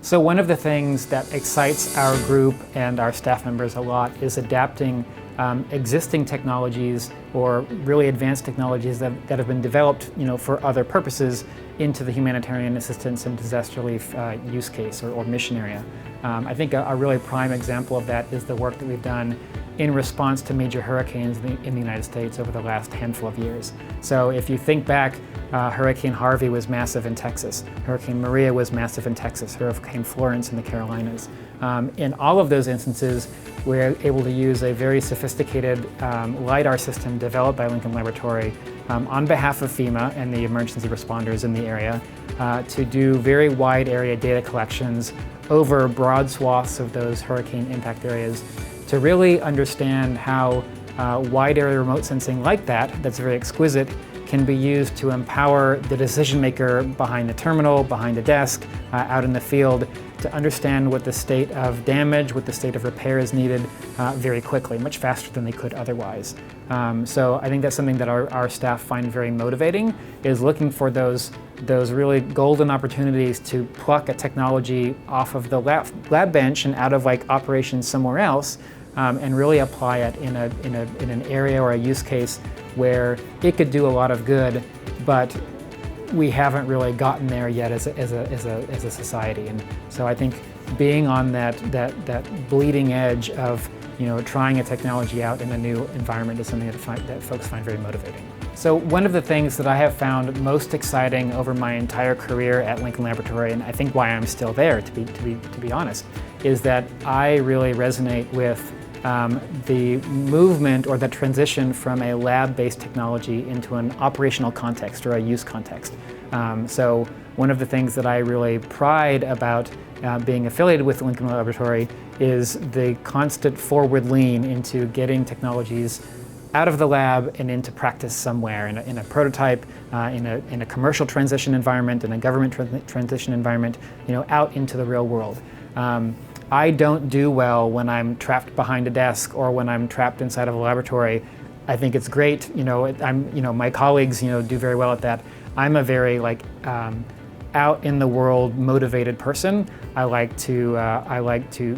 So one of the things that excites our group and our staff members a lot is adapting existing technologies or really advanced technologies that have been developed, for other purposes into the humanitarian assistance and disaster relief use case or mission area. I think a really prime example of that is the work that we've done in response to major hurricanes in the United States over the last handful of years. So if you think back, Hurricane Harvey was massive in Texas, Hurricane Maria was massive in Texas, Hurricane Florence in the Carolinas. In all of those instances, we're able to use a very sophisticated LiDAR system developed by Lincoln Laboratory on behalf of FEMA and the emergency responders in the area to do very wide area data collections over broad swaths of those hurricane impact areas to really understand how wide area remote sensing like that's very exquisite, can be used to empower the decision maker behind the terminal, behind the desk, out in the field, to understand what the state of damage, what the state of repair is needed very quickly, much faster than they could otherwise. So I think that's something that our staff find very motivating, is looking for those really golden opportunities to pluck a technology off of the lab bench and out of operations somewhere else, and really apply it in an area or a use case where it could do a lot of good, but we haven't really gotten there yet as a society. And so I think being on that bleeding edge of trying a technology out in a new environment is something that folks find very motivating. So one of the things that I have found most exciting over my entire career at Lincoln Laboratory, and I think why I'm still there, to be honest, is that I really resonate with the movement or the transition from a lab-based technology into an operational context or a use context. So one of the things that I really pride about being affiliated with Lincoln Laboratory is the constant forward lean into getting technologies out of the lab and into practice somewhere, in a prototype, in a commercial transition environment, in a government transition environment, out into the real world. I don't do well when I'm trapped behind a desk or when I'm trapped inside of a laboratory. I think it's great, my colleagues, do very well at that. I'm a very out in the world motivated person. I like to,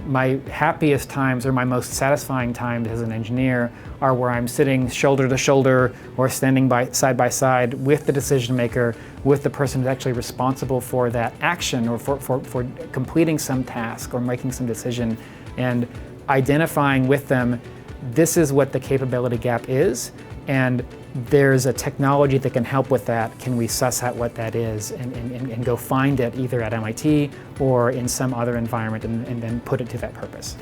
my happiest times or my most satisfying times as an engineer are where I'm sitting shoulder to shoulder or standing side by side with the decision maker, with the person who's actually responsible for that action or for completing some task or making some decision, and identifying with them, this is what the capability gap is, and there's a technology that can help with that. Can we suss out what that is and go find it either at MIT or in some other environment and then put it to that purpose?